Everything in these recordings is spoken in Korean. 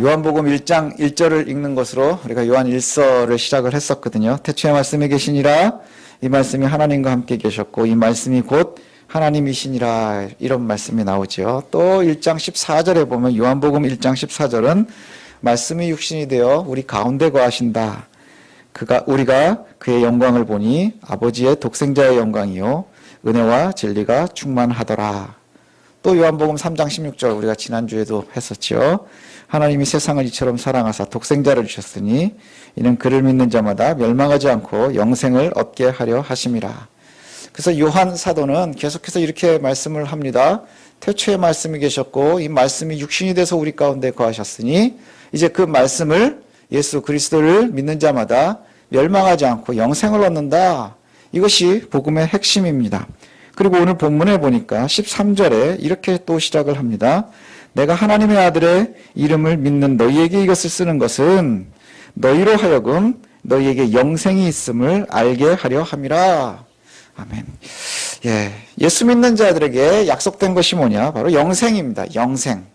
요한복음 1장 1절을 읽는 것으로 우리가 요한 1서를 시작을 했었거든요. 태초에 말씀이 계시니라, 이 말씀이 하나님과 함께 계셨고 이 말씀이 곧 하나님이시니라, 이런 말씀이 나오죠. 또 1장 14절에 보면 요한복음 1장 14절은 말씀이 육신이 되어 우리 가운데 거하신다. 우리가 그의 영광을 보니 아버지의 독생자의 영광이요 은혜와 진리가 충만하더라. 또 요한복음 3장 16절 우리가 지난주에도 했었죠. 하나님이 세상을 이처럼 사랑하사 독생자를 주셨으니 이는 그를 믿는 자마다 멸망하지 않고 영생을 얻게 하려 하심이라. 그래서 요한 사도는 계속해서 이렇게 말씀을 합니다. 태초에 말씀이 계셨고 이 말씀이 육신이 돼서 우리 가운데 거하셨으니 이제 그 말씀을, 예수 그리스도를 믿는 자마다 멸망하지 않고 영생을 얻는다. 이것이 복음의 핵심입니다. 그리고 오늘 본문에 보니까 13절에 이렇게 또 시작을 합니다. 내가 하나님의 아들의 이름을 믿는 너희에게 이것을 쓰는 것은 너희로 하여금 너희에게 영생이 있음을 알게 하려 함이라. 아멘. 예수 믿는 자들에게 약속된 것이 뭐냐? 바로 영생입니다. 영생.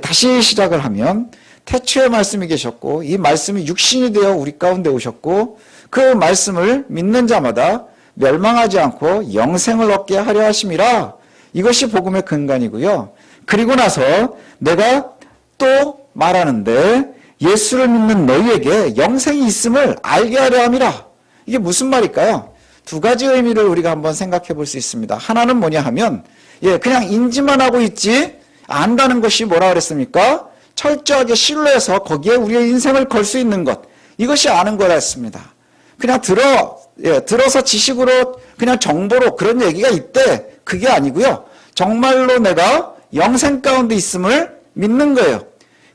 다시 시작을 하면 태초에 말씀이 계셨고 이 말씀이 육신이 되어 우리 가운데 오셨고 그 말씀을 믿는 자마다 멸망하지 않고 영생을 얻게 하려 하심이라. 이것이 복음의 근간이고요. 그리고 나서 내가 또 말하는데 예수를 믿는 너희에게 영생이 있음을 알게 하려 함이라. 이게 무슨 말일까요? 두 가지 의미를 우리가 한번 생각해 볼 수 있습니다. 하나는 뭐냐 하면 그냥 인지만 하고 있지 안다는 것이 뭐라 그랬습니까? 철저하게 신뢰해서 거기에 우리의 인생을 걸 수 있는 것, 이것이 아는 거라 했습니다. 그냥 들어서 지식으로 그냥 정보로 그런 얘기가 있대, 그게 아니고요. 정말로 내가 영생 가운데 있음을 믿는 거예요.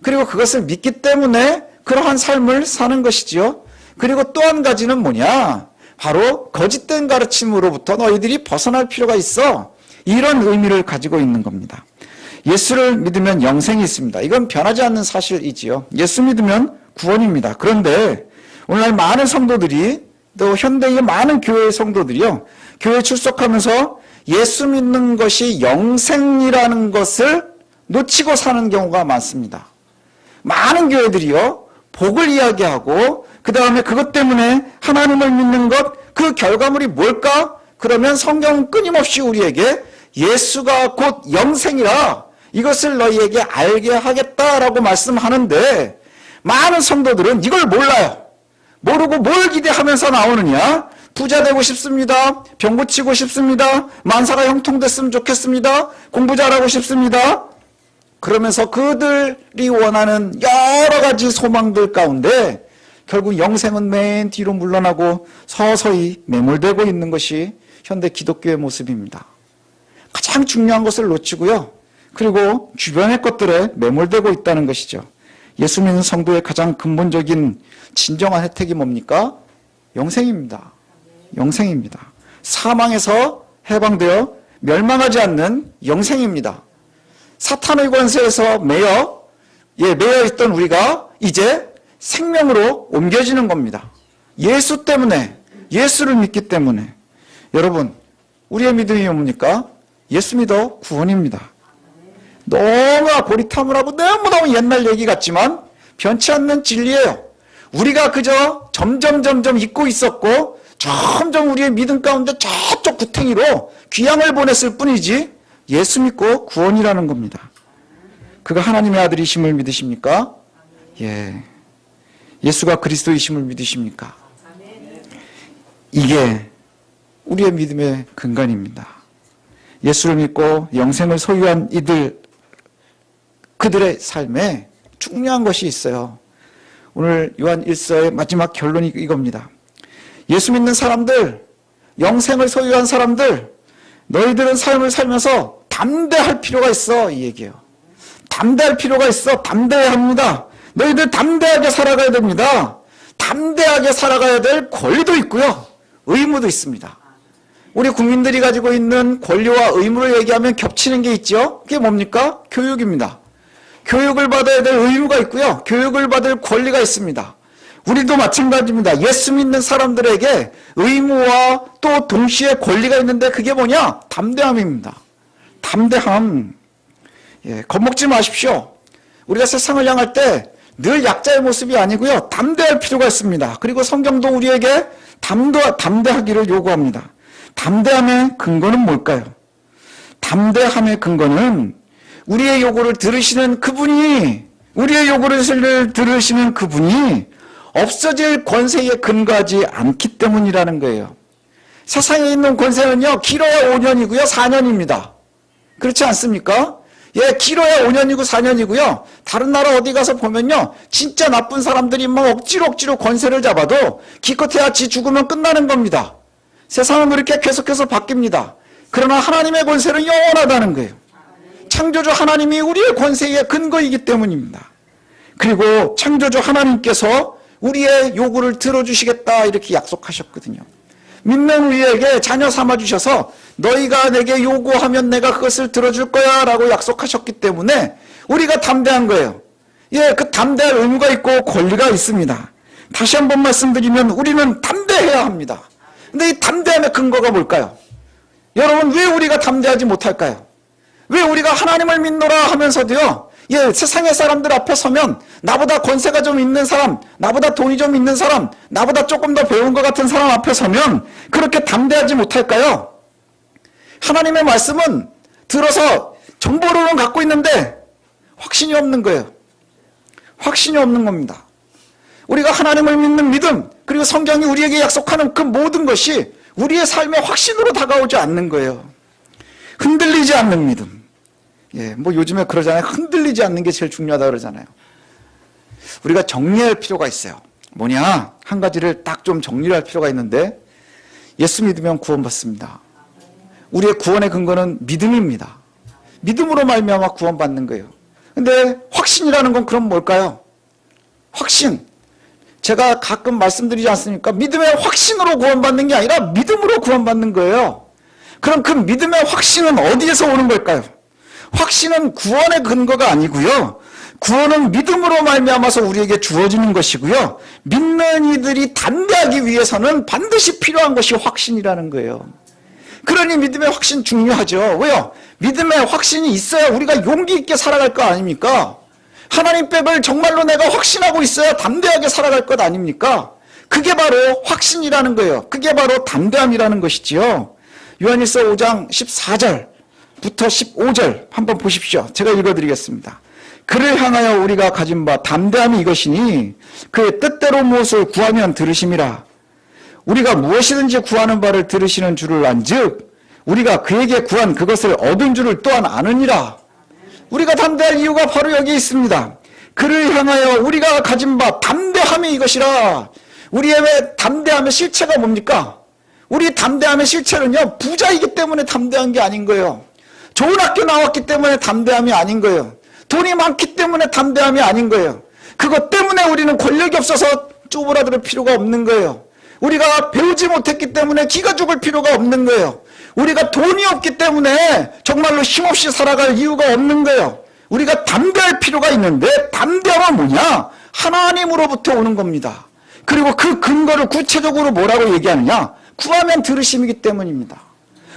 그리고 그것을 믿기 때문에 그러한 삶을 사는 것이지요. 그리고 또 한 가지는 뭐냐? 바로 거짓된 가르침으로부터 너희들이 벗어날 필요가 있어. 이런 의미를 가지고 있는 겁니다. 예수를 믿으면 영생이 있습니다. 이건 변하지 않는 사실이지요. 예수 믿으면 구원입니다. 그런데 오늘날 많은 성도들이, 또 현대의 많은 교회의 성도들이요, 교회에 출석하면서 예수 믿는 것이 영생이라는 것을 놓치고 사는 경우가 많습니다. 많은 교회들이요, 복을 이야기하고 그 다음에 그것 때문에 하나님을 믿는 것, 그 결과물이 뭘까? 그러면 성경은 끊임없이 우리에게 예수가 곧 영생이라 이것을 너희에게 알게 하겠다라고 말씀하는데, 많은 성도들은 이걸 몰라요. 모르고 뭘 기대하면서 나오느냐? 부자 되고 싶습니다. 병 고치고 싶습니다. 만사가 형통됐으면 좋겠습니다. 공부 잘하고 싶습니다. 그러면서 그들이 원하는 여러 가지 소망들 가운데 결국 영생은 맨 뒤로 물러나고 서서히 매몰되고 있는 것이 현대 기독교의 모습입니다. 가장 중요한 것을 놓치고요. 그리고 주변의 것들에 매몰되고 있다는 것이죠. 예수 믿는 성도의 가장 근본적인 진정한 혜택이 뭡니까? 영생입니다. 영생입니다. 사망에서 해방되어 멸망하지 않는 영생입니다. 사탄의 권세에서 매여 있던 우리가 이제 생명으로 옮겨지는 겁니다. 예수 때문에, 예수를 믿기 때문에. 여러분, 우리의 믿음이 뭡니까? 예수 믿어 구원입니다. 너무 고리탐을 하고 너무너무 옛날 얘기 같지만 변치 않는 진리예요. 우리가 그저 점점 잊고 있었고 점점 우리의 믿음 가운데 저쪽 구탱이로 귀향을 보냈을 뿐이지 예수 믿고 구원이라는 겁니다. 그가 하나님의 아들이심을 믿으십니까? 예수가 그리스도이심을 믿으십니까? 이게 우리의 믿음의 근간입니다. 예수를 믿고 영생을 소유한 그들의 삶에 중요한 것이 있어요. 오늘 요한 1서의 마지막 결론이 이겁니다. 예수 믿는 사람들, 영생을 소유한 사람들, 너희들은 삶을 살면서 담대할 필요가 있어, 이 얘기예요. 담대할 필요가 있어. 담대해야 합니다. 너희들 담대하게 살아가야 됩니다. 담대하게 살아가야 될 권리도 있고요, 의무도 있습니다. 우리 국민들이 가지고 있는 권리와 의무를 얘기하면 겹치는 게 있죠. 그게 뭡니까? 교육입니다. 교육을 받아야 될 의무가 있고요, 교육을 받을 권리가 있습니다. 우리도 마찬가지입니다. 예수 믿는 사람들에게 의무와 또 동시에 권리가 있는데 그게 뭐냐? 담대함입니다. 담대함. 겁먹지 마십시오. 우리가 세상을 향할 때 늘 약자의 모습이 아니고요. 담대할 필요가 있습니다. 그리고 성경도 우리에게 담대하기를 요구합니다. 담대함의 근거는 뭘까요? 담대함의 근거는 우리의 요구를 들으시는 그분이 없어질 권세에 근거하지 않기 때문이라는 거예요. 세상에 있는 권세는요, 길어야 5년이고요, 4년입니다. 그렇지 않습니까? 예, 길어야 5년이고 4년이고요. 다른 나라 어디 가서 보면요, 진짜 나쁜 사람들이 막 억지로 권세를 잡아도 기껏해야 지 죽으면 끝나는 겁니다. 세상은 그렇게 계속해서 바뀝니다. 그러나 하나님의 권세는 영원하다는 거예요. 창조주 하나님이 우리의 권세의 근거이기 때문입니다. 그리고 창조주 하나님께서 우리의 요구를 들어주시겠다 이렇게 약속하셨거든요. 믿는 우리에게 자녀 삼아주셔서 너희가 내게 요구하면 내가 그것을 들어줄 거야 라고 약속하셨기 때문에 우리가 담대한 거예요. 예, 그 담대할 의무가 있고 권리가 있습니다. 다시 한번 말씀드리면 우리는 담대해야 합니다. 근데 이 담대함의 근거가 뭘까요? 여러분, 왜 우리가 담대하지 못할까요? 왜 우리가 하나님을 믿노라 하면서도요, 예, 세상의 사람들 앞에 서면 나보다 권세가 좀 있는 사람, 나보다 돈이 좀 있는 사람, 나보다 조금 더 배운 것 같은 사람 앞에 서면 그렇게 담대하지 못할까요? 하나님의 말씀은 들어서 정보로는 갖고 있는데 확신이 없는 거예요. 확신이 없는 겁니다. 우리가 하나님을 믿는 믿음, 그리고 성경이 우리에게 약속하는 그 모든 것이 우리의 삶의 확신으로 다가오지 않는 거예요. 흔들리지 않는 믿음. 예, 뭐 요즘에 그러잖아요. 흔들리지 않는 게 제일 중요하다 그러잖아요. 우리가 정리할 필요가 있어요. 뭐냐? 한 가지를 딱 좀 정리를 할 필요가 있는데, 예수 믿으면 구원받습니다. 우리의 구원의 근거는 믿음입니다. 믿음으로 말미암아 구원받는 거예요. 근데 확신이라는 건 그럼 뭘까요? 확신. 제가 가끔 말씀드리지 않습니까? 믿음의 확신으로 구원받는 게 아니라 믿음으로 구원받는 거예요. 그럼 그 믿음의 확신은 어디에서 오는 걸까요? 확신은 구원의 근거가 아니고요. 구원은 믿음으로 말미암아서 우리에게 주어지는 것이고요. 믿는 이들이 담대하기 위해서는 반드시 필요한 것이 확신이라는 거예요. 그러니 믿음의 확신 중요하죠. 왜요? 믿음의 확신이 있어야 우리가 용기 있게 살아갈 거 아닙니까? 하나님 뵙을 정말로 내가 확신하고 있어야 담대하게 살아갈 것 아닙니까? 그게 바로 확신이라는 거예요. 그게 바로 담대함이라는 것이지요. 요한일서 5장 14절부터 15절 한번 보십시오. 제가 읽어드리겠습니다. 그를 향하여 우리가 가진 바 담대함이 이것이니 그의 뜻대로 무엇을 구하면 들으심이라. 우리가 무엇이든지 구하는 바를 들으시는 줄을 안즉 우리가 그에게 구한 그것을 얻은 줄을 또한 아느니라. 우리가 담대할 이유가 바로 여기 있습니다. 그를 향하여 우리가 가진 바 담대함이 이것이라. 우리의 담대함의 실체가 뭡니까? 우리 담대함의 실체는요, 부자이기 때문에 담대한 게 아닌 거예요. 좋은 학교 나왔기 때문에 담대함이 아닌 거예요. 돈이 많기 때문에 담대함이 아닌 거예요. 그것 때문에 우리는 권력이 없어서 쪼그라들 필요가 없는 거예요. 우리가 배우지 못했기 때문에 기가 죽을 필요가 없는 거예요. 우리가 돈이 없기 때문에 정말로 힘없이 살아갈 이유가 없는 거예요. 우리가 담대할 필요가 있는데 담대함은 뭐냐? 하나님으로부터 오는 겁니다. 그리고 그 근거를 구체적으로 뭐라고 얘기하느냐? 구하면 들으심이기 때문입니다.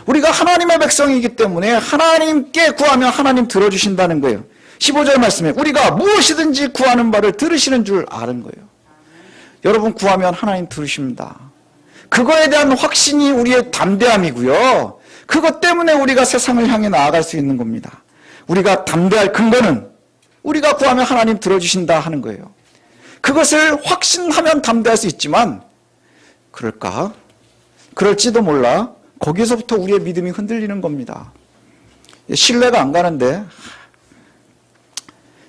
우리가 하나님의 백성이기 때문에 하나님께 구하면 하나님 들어주신다는 거예요. 15절 말씀에 우리가 무엇이든지 구하는 바를 들으시는 줄 아는 거예요. 여러분, 구하면 하나님 들으십니다. 그거에 대한 확신이 우리의 담대함이고요. 그것 때문에 우리가 세상을 향해 나아갈 수 있는 겁니다. 우리가 담대할 근거는 우리가 구하면 하나님 들어주신다 하는 거예요. 그것을 확신하면 담대할 수 있지만 그럴까? 그럴지도 몰라. 거기서부터 우리의 믿음이 흔들리는 겁니다. 신뢰가 안 가는데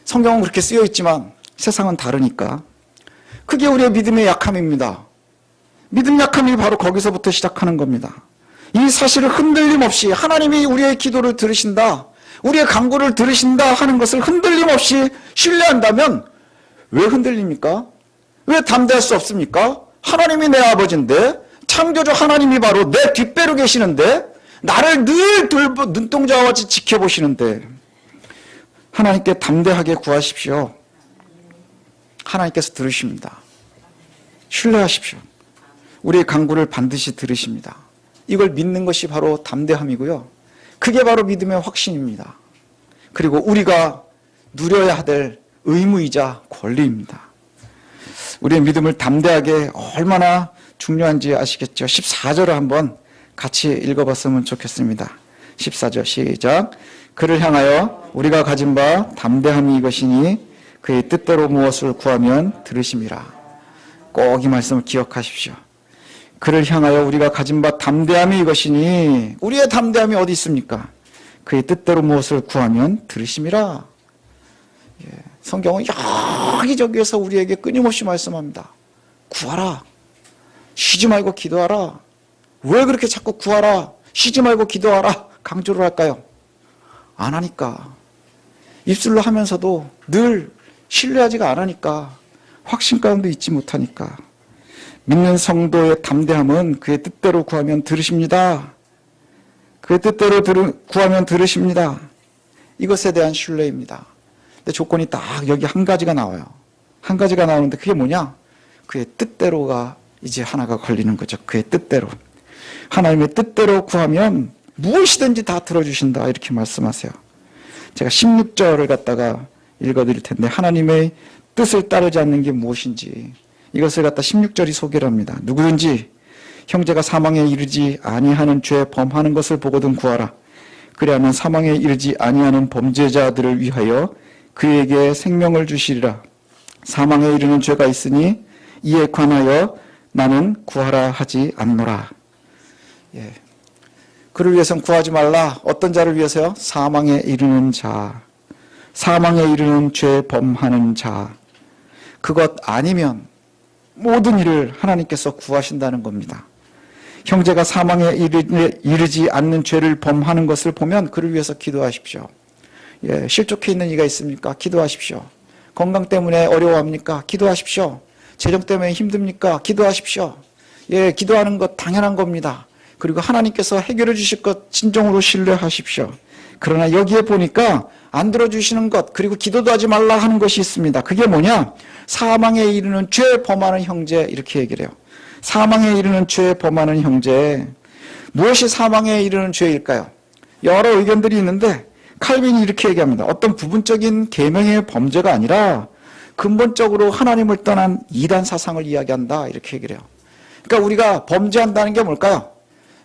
성경은 그렇게 쓰여 있지만 세상은 다르니까. 그게 우리의 믿음의 약함입니다. 믿음 약함이 바로 거기서부터 시작하는 겁니다. 이 사실을 흔들림 없이 하나님이 우리의 기도를 들으신다, 우리의 간구를 들으신다 하는 것을 흔들림 없이 신뢰한다면 왜 흔들립니까? 왜 담대할 수 없습니까? 하나님이 내 아버지인데, 창조주 하나님이 바로 내 뒷배로 계시는데, 나를 늘 눈동자와 같이 지켜보시는데, 하나님께 담대하게 구하십시오. 하나님께서 들으십니다. 신뢰하십시오. 우리의 간구를 반드시 들으십니다. 이걸 믿는 것이 바로 담대함이고요. 그게 바로 믿음의 확신입니다. 그리고 우리가 누려야 될 의무이자 권리입니다. 우리의 믿음을 담대하게 얼마나 중요한지 아시겠죠? 14절을 한번 같이 읽어봤으면 좋겠습니다. 14절 시작. 그를 향하여 우리가 가진 바 담대함이 이것이니 그의 뜻대로 무엇을 구하면 들으심이라. 꼭 이 말씀을 기억하십시오. 그를 향하여 우리가 가진 바 담대함이 이것이니, 우리의 담대함이 어디 있습니까? 그의 뜻대로 무엇을 구하면 들으심이라. 성경은 여기저기에서 우리에게 끊임없이 말씀합니다. 구하라. 쉬지 말고 기도하라. 왜 그렇게 자꾸 구하라, 쉬지 말고 기도하라 강조를 할까요? 안 하니까. 입술로 하면서도 늘 신뢰하지가 않으니까, 확신 가운데 있지 못하니까. 믿는 성도의 담대함은 그의 뜻대로 구하면 들으십니다. 그의 뜻대로 구하면 들으십니다. 이것에 대한 신뢰입니다. 근데 조건이 딱 여기 한 가지가 나와요. 한 가지가 나오는데 그게 뭐냐? 그의 뜻대로가 이제 하나가 걸리는 거죠. 그의 뜻대로. 하나님의 뜻대로 구하면 무엇이든지 다 들어주신다, 이렇게 말씀하세요. 제가 16절을 갖다가 읽어드릴 텐데, 하나님의 뜻을 따르지 않는 게 무엇인지 이것을 갖다 16절이 소개를 합니다. 누구든지 형제가 사망에 이르지 아니하는 죄 범하는 것을 보거든 구하라. 그리하면 사망에 이르지 아니하는 범죄자들을 위하여 그에게 생명을 주시리라. 사망에 이르는 죄가 있으니 이에 관하여 나는 구하라 하지 않노라. 그를 위해서는 구하지 말라. 어떤 자를 위해서요? 사망에 이르는 자, 사망에 이르는 죄 범하는 자. 그것 아니면 모든 일을 하나님께서 구하신다는 겁니다. 형제가 사망에 이르지 않는 죄를 범하는 것을 보면 그를 위해서 기도하십시오. 실족해 있는 이가 있습니까? 기도하십시오. 건강 때문에 어려워합니까? 기도하십시오. 재정 때문에 힘듭니까? 기도하십시오. 기도하는 것 당연한 겁니다. 그리고 하나님께서 해결해 주실 것 진정으로 신뢰하십시오. 그러나 여기에 보니까 안 들어주시는 것, 그리고 기도도 하지 말라 하는 것이 있습니다. 그게 뭐냐? 사망에 이르는 죄 범하는 형제, 이렇게 얘기를 해요. 사망에 이르는 죄 범하는 형제. 무엇이 사망에 이르는 죄일까요? 여러 의견들이 있는데 칼빈이 이렇게 얘기합니다. 어떤 부분적인 계명의 범죄가 아니라 근본적으로 하나님을 떠난 이단 사상을 이야기한다, 이렇게 얘기를 해요. 그러니까 우리가 범죄한다는 게 뭘까요?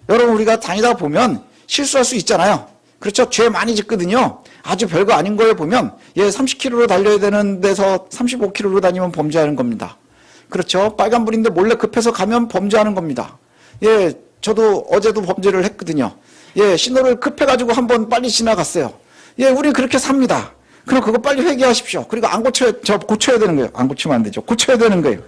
여러분, 우리가 다니다 보면 실수할 수 있잖아요. 그렇죠? 죄 많이 짓거든요. 아주 별거 아닌 거에 보면 30km로 달려야 되는 데서 35km로 다니면 범죄하는 겁니다. 그렇죠? 빨간불인데 몰래 급해서 가면 범죄하는 겁니다. 저도 어제도 범죄를 했거든요. 신호를 급해가지고 한번 빨리 지나갔어요. 우리 그렇게 삽니다. 그럼 그거 빨리 회개하십시오. 그리고 안 고쳐야 되는 거예요. 안 고치면 안 되죠. 고쳐야 되는 거예요.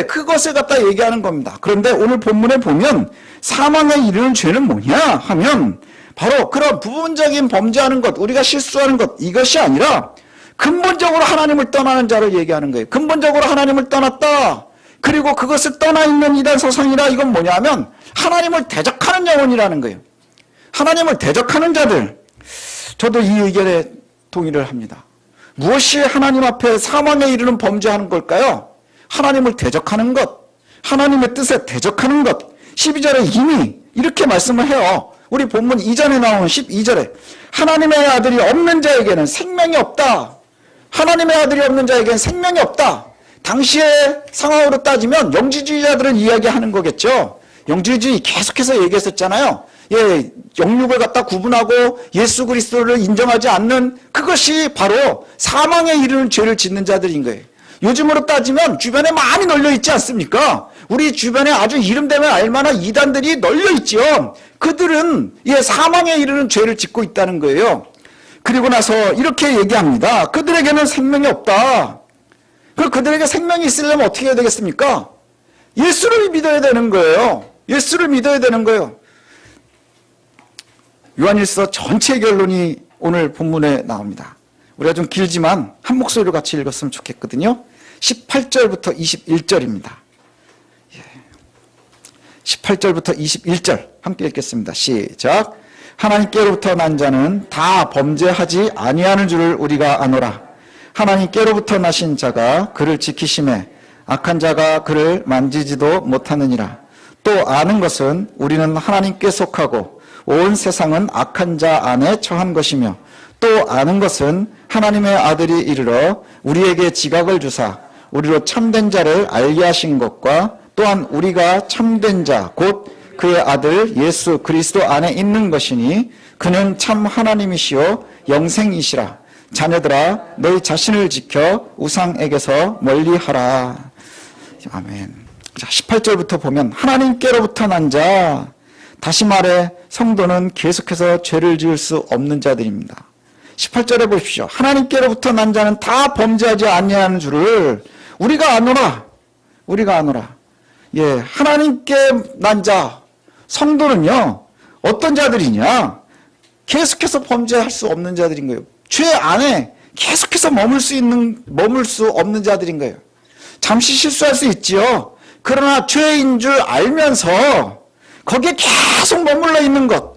그것을 갖다 얘기하는 겁니다. 그런데 오늘 본문에 보면 사망에 이르는 죄는 뭐냐 하면 바로 그런 부분적인 범죄하는 것, 우리가 실수하는 것, 이것이 아니라 근본적으로 하나님을 떠나는 자를 얘기하는 거예요. 근본적으로 하나님을 떠났다. 그리고 그것을 떠나 있는 이단 사상이라, 이건 뭐냐면 하나님을 대적하는 영혼이라는 거예요. 하나님을 대적하는 자들. 저도 이 의견에 동의를 합니다. 무엇이 하나님 앞에 사망에 이르는 범죄하는 걸까요? 하나님을 대적하는 것, 하나님의 뜻에 대적하는 것. 12절에 이미 이렇게 말씀을 해요. 우리 본문 이전에 나오는 12절에 하나님의 아들이 없는 자에게는 생명이 없다. 하나님의 아들이 없는 자에게는 생명이 없다. 당시의 상황으로 따지면 영지주의자들은 이야기하는 거겠죠. 영지주의 계속해서 얘기했었잖아요. 영육을 갖다 구분하고 예수 그리스도를 인정하지 않는, 그것이 바로 사망에 이르는 죄를 짓는 자들인 거예요. 요즘으로 따지면 주변에 많이 널려 있지 않습니까? 우리 주변에 아주 이름되면 알만한 이단들이 널려 있죠. 그들은 사망에 이르는 죄를 짓고 있다는 거예요. 그리고 나서 이렇게 얘기합니다. 그들에게는 생명이 없다. 그럼 그들에게 생명이 있으려면 어떻게 해야 되겠습니까? 예수를 믿어야 되는 거예요. 예수를 믿어야 되는 거예요. 요한일서 전체 결론이 오늘 본문에 나옵니다. 우리가 좀 길지만 한 목소리로 같이 읽었으면 좋겠거든요. 18절부터 21절입니다. 18절부터 21절 함께 읽겠습니다. 시작. 하나님께로부터 난 자는 다 범죄하지 아니하는 줄을 우리가 아노라. 하나님께로부터 나신 자가 그를 지키심에 악한 자가 그를 만지지도 못하느니라. 또 아는 것은 우리는 하나님께 속하고 온 세상은 악한 자 안에 처한 것이며 또 아는 것은 하나님의 아들이 이르러 우리에게 지각을 주사 우리로 참된 자를 알게 하신 것과 또한 우리가 참된 자 곧 그의 아들 예수 그리스도 안에 있는 것이니 그는 참 하나님이시요 영생이시라. 자녀들아 너희 자신을 지켜 우상에게서 멀리하라. 아멘. 자, 18절부터 보면 하나님께로부터 난 자, 다시 말해 성도는 계속해서 죄를 지을 수 없는 자들입니다. 18절에 보십시오. 하나님께로부터 난 자는 다 범죄하지 아니하는 줄을 우리가 아노라. 우리가 아노라. 예, 하나님께 난 자, 성도는요, 어떤 자들이냐? 계속해서 범죄할 수 없는 자들인 거예요. 죄 안에 계속해서 머물 수 없는 자들인 거예요. 잠시 실수할 수 있지요. 그러나 죄인 줄 알면서 거기에 계속 머물러 있는 것,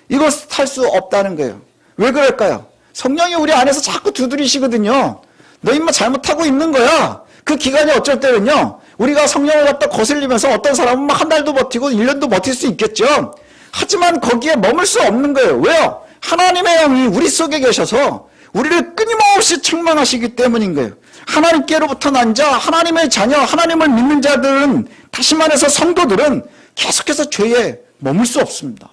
이것 할 수 없다는 거예요. 왜 그럴까요? 성령이 우리 안에서 자꾸 두드리시거든요. 너 임마 잘못하고 있는 거야. 그 기간이 어쩔 때는요, 우리가 성령을 갖다 거슬리면서 어떤 사람은 막 한 달도 버티고 1년도 버틸 수 있겠죠. 하지만 거기에 머물 수 없는 거예요. 왜요? 하나님의 영이 우리 속에 계셔서 우리를 끊임없이 책망하시기 때문인 거예요. 하나님께로부터 난 자, 하나님의 자녀, 하나님을 믿는 자들은, 다시 말해서 성도들은 계속해서 죄에 머물 수 없습니다.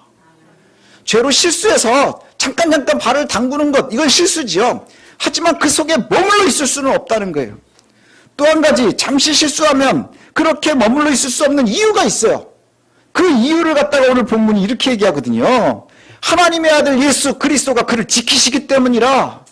죄로 실수해서 잠깐 발을 담그는 것, 이건 실수지요. 하지만 그 속에 머물러 있을 수는 없다는 거예요. 또 한 가지, 잠시 실수하면 그렇게 머물러 있을 수 없는 이유가 있어요. 그 이유를 갖다가 오늘 본문이 이렇게 얘기하거든요. 하나님의 아들 예수 그리스도가 그를 지키시기 때문이라.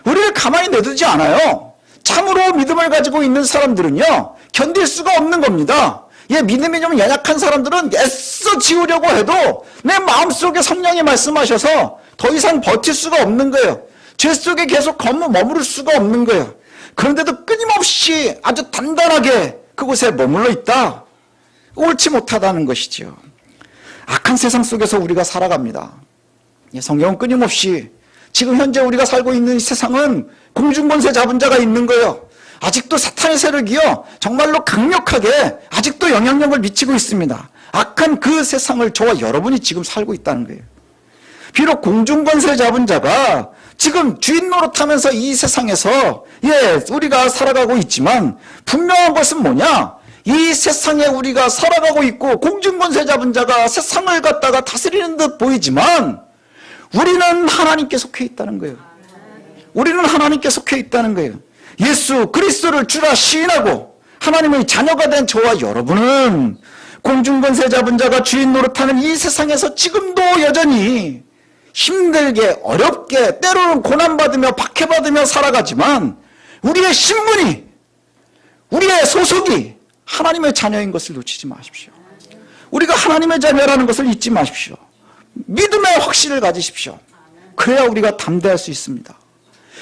우리를 가만히 내두지 않아요. 참으로 믿음을 가지고 있는 사람들은요, 견딜 수가 없는 겁니다. 예, 믿음이 좀 연약한 사람들은 애써 지우려고 해도 내 마음속에 성령이 말씀하셔서 더 이상 버틸 수가 없는 거예요. 죄 속에 계속 머무를 수가 없는 거예요. 그런데도 끊임없이 아주 단단하게 그곳에 머물러 있다. 옳지 못하다는 것이죠. 악한 세상 속에서 우리가 살아갑니다. 성경은 끊임없이 지금 현재 우리가 살고 있는 이 세상은 공중권세 잡은 자가 있는 거예요. 아직도 사탄의 세력이요, 정말로 강력하게 아직도 영향력을 미치고 있습니다. 악한 그 세상을 저와 여러분이 지금 살고 있다는 거예요. 비록 공중권세 잡은 자가 지금 주인 노릇하면서 이 세상에서 우리가 살아가고 있지만, 분명한 것은 뭐냐? 이 세상에 우리가 살아가고 있고 공중권세 잡은 자가 세상을 갖다가 다스리는 듯 보이지만 우리는 하나님께 속해 있다는 거예요. 우리는 하나님께 속해 있다는 거예요. 예수 그리스도를 주라 시인하고 하나님의 자녀가 된 저와 여러분은 공중권세 잡은 자가 주인 노릇하는 이 세상에서 지금도 여전히 힘들게 어렵게 때로는 고난받으며 박해받으며 살아가지만 우리의 신분이, 우리의 소속이 하나님의 자녀인 것을 놓치지 마십시오. 우리가 하나님의 자녀라는 것을 잊지 마십시오. 믿음의 확신을 가지십시오. 그래야 우리가 담대할 수 있습니다.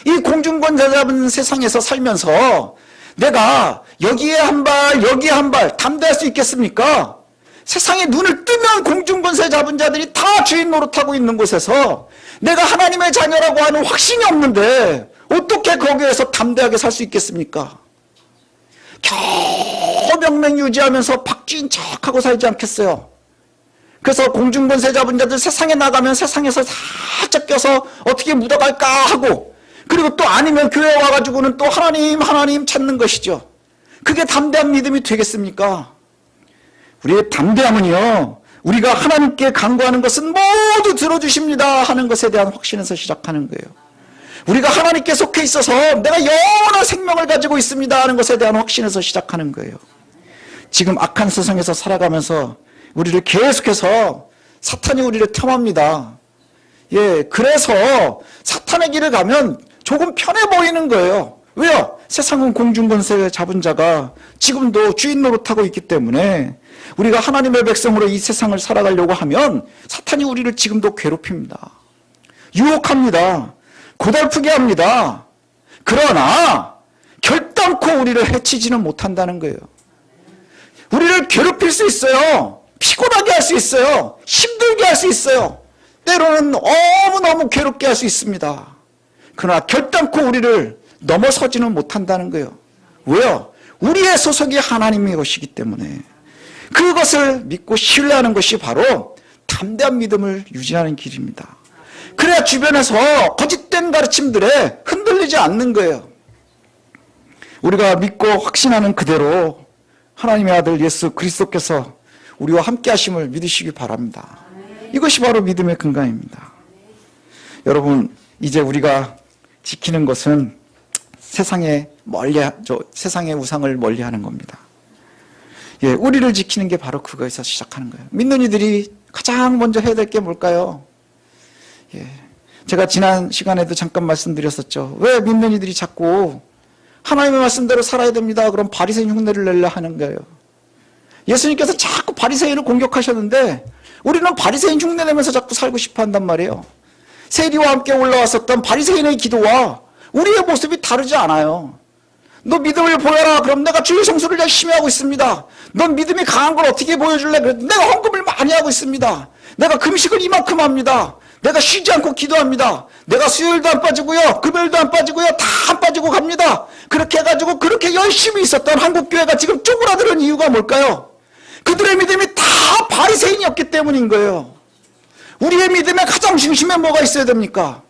이 공중권세 잡은 세상에서 살면서 내가 여기에 한 발 여기에 한 발 담대할 수 있겠습니까? 세상에 눈을 뜨면 공중권세 잡은 자들이 다 주인 노릇하고 있는 곳에서 내가 하나님의 자녀라고 하는 확신이 없는데 어떻게 거기에서 담대하게 살 수 있겠습니까? 겨우 명맥 유지하면서 박쥐인 척하고 살지 않겠어요? 그래서 공중권세 잡은 자들 세상에 나가면 세상에서 살짝 껴서 어떻게 묻어갈까 하고, 그리고 또 아니면 교회 와가지고는 또 하나님 찾는 것이죠. 그게 담대한 믿음이 되겠습니까? 우리의 담대함은요, 우리가 하나님께 간구하는 것은 모두 들어주십니다 하는 것에 대한 확신에서 시작하는 거예요. 우리가 하나님께 속해 있어서 내가 영원한 생명을 가지고 있습니다 하는 것에 대한 확신에서 시작하는 거예요. 지금 악한 세상에서 살아가면서 우리를 계속해서 사탄이 우리를 탐합니다. 그래서 사탄의 길을 가면 조금 편해 보이는 거예요. 왜요? 세상은 공중권세 잡은 자가 지금도 주인 노릇하고 있기 때문에 우리가 하나님의 백성으로 이 세상을 살아가려고 하면 사탄이 우리를 지금도 괴롭힙니다. 유혹합니다. 고달프게 합니다. 그러나 결단코 우리를 해치지는 못한다는 거예요. 우리를 괴롭힐 수 있어요. 피곤하게 할 수 있어요. 힘들게 할 수 있어요. 때로는 너무너무 괴롭게 할 수 있습니다. 그러나 결단코 우리를 넘어서지는 못한다는 거예요. 왜요? 우리의 소속이 하나님의 것이기 때문에 그것을 믿고 신뢰하는 것이 바로 담대한 믿음을 유지하는 길입니다. 그래야 주변에서 거짓된 가르침들에 흔들리지 않는 거예요. 우리가 믿고 확신하는 그대로 하나님의 아들 예수 그리스도께서 우리와 함께 하심을 믿으시기 바랍니다. 이것이 바로 믿음의 근간입니다. 여러분, 이제 우리가 지키는 것은 세상의 우상을 멀리하는 겁니다. 예, 우리를 지키는 게 바로 그거에서 시작하는 거예요. 믿는 이들이 가장 먼저 해야 될 게 뭘까요? 예, 제가 지난 시간에도 잠깐 말씀드렸었죠. 왜 믿는 이들이 자꾸 하나님의 말씀대로 살아야 됩니다. 그럼 바리새인 흉내를 내려 하는 거예요. 예수님께서 자꾸 바리새인을 공격하셨는데 우리는 바리새인 흉내 내면서 자꾸 살고 싶어 한단 말이에요. 세리와 함께 올라왔었던 바리새인의 기도와 우리의 모습이 다르지 않아요. 너 믿음을 보여라. 그럼 내가 주의 성수를 열심히 하고 있습니다. 넌 믿음이 강한 걸 어떻게 보여줄래? 내가 헌금을 많이 하고 있습니다. 내가 금식을 이만큼 합니다. 내가 쉬지 않고 기도합니다. 내가 수요일도 안 빠지고요. 금요일도 안 빠지고요. 다 안 빠지고 갑니다. 그렇게 해가지고 그렇게 열심히 있었던 한국교회가 지금 쪼그라드는 이유가 뭘까요? 그들의 믿음이 다 바리새인이었기 때문인 거예요. 우리의 믿음의 가장 중심에 뭐가 있어야 됩니까?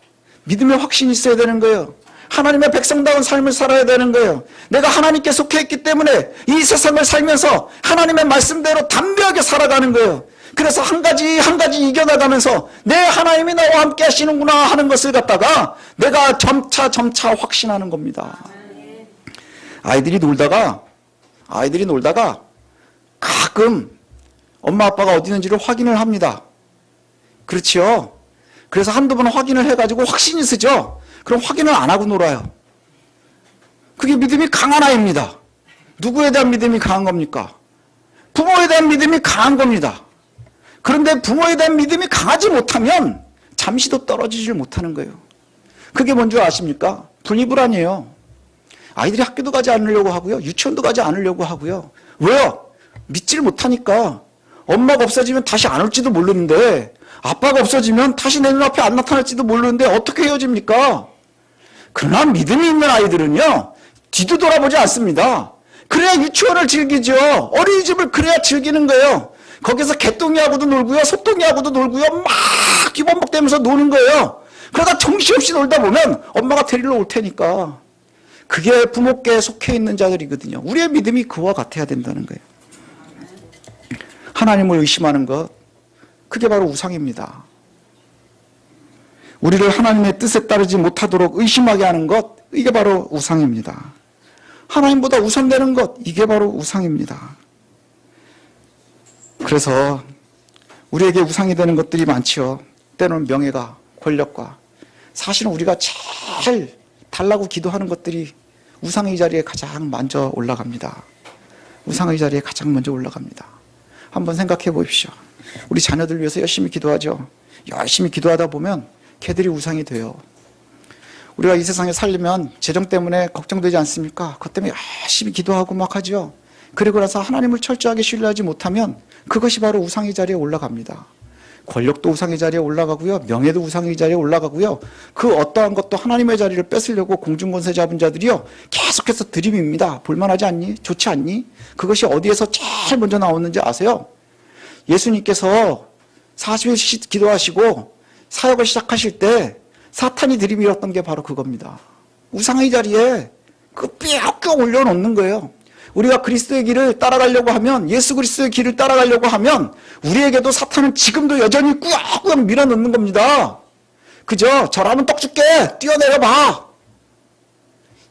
믿음의 확신이 있어야 되는 거예요. 하나님의 백성다운 삶을 살아야 되는 거예요. 내가 하나님께 속해 있기 때문에 이 세상을 살면서 하나님의 말씀대로 담대하게 살아가는 거예요. 그래서 한 가지 한 가지 이겨나가면서 내 하나님이 나와 함께 하시는구나 하는 것을 갖다가 내가 점차 확신하는 겁니다. 아이들이 놀다가 가끔 엄마 아빠가 어디 있는지를 확인을 합니다. 그렇지요? 그래서 한두 번 확인을 해가지고 확신이 쓰죠? 그럼 확인을 안 하고 놀아요. 그게 믿음이 강한 아이입니다. 누구에 대한 믿음이 강한 겁니까? 부모에 대한 믿음이 강한 겁니다. 그런데 부모에 대한 믿음이 강하지 못하면 잠시도 떨어지질 못하는 거예요. 그게 뭔지 아십니까? 분리불안이에요. 아이들이 학교도 가지 않으려고 하고요. 유치원도 가지 않으려고 하고요. 왜요? 믿질 못하니까. 엄마가 없어지면 다시 안 올지도 모르는데 아빠가 없어지면 다시 내 눈앞에 안 나타날지도 모르는데 어떻게 헤어집니까? 그러나 믿음이 있는 아이들은요. 뒤도 돌아보지 않습니다. 그래야 유치원을 즐기죠. 어린이집을 그래야 즐기는 거예요. 거기서 개똥이하고도 놀고요. 소똥이하고도 놀고요. 막 기본복대면서 노는 거예요. 그러다 정신없이 놀다 보면 엄마가 데리러 올 테니까. 그게 부모께 속해 있는 자들이거든요. 우리의 믿음이 그와 같아야 된다는 거예요. 하나님을 의심하는 것, 그게 바로 우상입니다. 우리를 하나님의 뜻에 따르지 못하도록 의심하게 하는 것, 이게 바로 우상입니다. 하나님보다 우선되는 것, 이게 바로 우상입니다. 그래서 우리에게 우상이 되는 것들이 많지요. 때로는 명예가, 권력과. 사실은 우리가 제일 달라고 기도하는 것들이 우상의 자리에 가장 먼저 올라갑니다. 우상의 자리에 가장 먼저 올라갑니다. 한번 생각해 보십시오. 우리 자녀들 위해서 열심히 기도하죠. 열심히 기도하다 보면 걔들이 우상이 돼요. 우리가 이 세상에 살려면 재정 때문에 걱정되지 않습니까? 그것 때문에 열심히 기도하고 막 하죠. 그리고 나서 하나님을 철저하게 신뢰하지 못하면 그것이 바로 우상의 자리에 올라갑니다. 권력도 우상의 자리에 올라가고요. 명예도 우상의 자리에 올라가고요. 그 어떠한 것도 하나님의 자리를 뺏으려고 공중권세 잡은 자들이요. 계속해서 들이밉니다. 볼만하지 않니? 좋지 않니? 그것이 어디에서 제일 먼저 나오는지 아세요? 예수님께서 40일 기도하시고 사역을 시작하실 때 사탄이 들이밀었던 게 바로 그겁니다. 우상의 자리에 그 뼈 올려놓는 거예요. 우리가 그리스도의 길을 따라가려고 하면, 예수 그리스도의 길을 따라가려고 하면 우리에게도 사탄은 지금도 여전히 꾸역꾸역 밀어넣는 겁니다. 그죠? 저라면 떡 줄게. 뛰어내려 봐.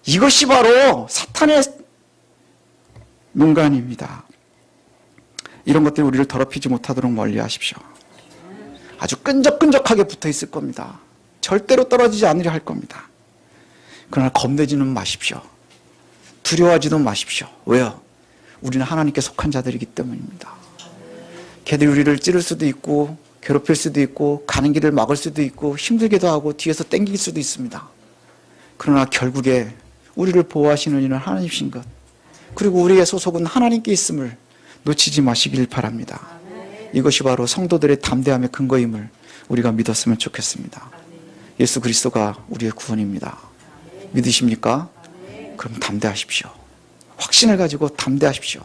이것이 바로 사탄의 농간입니다. 이런 것들이 우리를 더럽히지 못하도록 멀리 하십시오. 아주 끈적끈적하게 붙어 있을 겁니다. 절대로 떨어지지 않으려 할 겁니다. 그러나 겁내지는 마십시오. 두려워하지도 마십시오. 왜요? 우리는 하나님께 속한 자들이기 때문입니다. 걔들이 우리를 찌를 수도 있고 괴롭힐 수도 있고 가는 길을 막을 수도 있고 힘들게도 하고 뒤에서 땡길 수도 있습니다. 그러나 결국에 우리를 보호하시는 이는 하나님이신 것, 그리고 우리의 소속은 하나님께 있음을 놓치지 마시길 바랍니다. 이것이 바로 성도들의 담대함의 근거임을 우리가 믿었으면 좋겠습니다. 예수 그리스도가 우리의 구원입니다. 믿으십니까? 그럼 담대하십시오. 확신을 가지고 담대하십시오.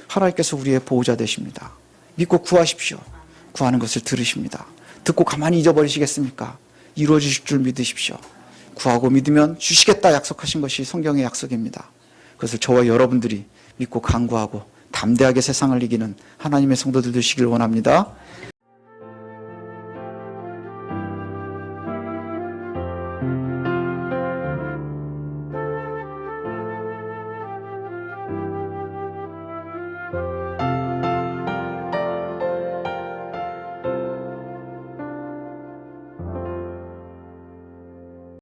하나님께서 우리의 보호자 되십니다. 믿고 구하십시오. 구하는 것을 들으십니다. 듣고 가만히 잊어버리시겠습니까? 이루어지실 줄 믿으십시오. 구하고 믿으면 주시겠다 약속하신 것이 성경의 약속입니다. 그것을 저와 여러분들이 믿고 간구하고 담대하게 세상을 이기는 하나님의 성도들 되시길 원합니다.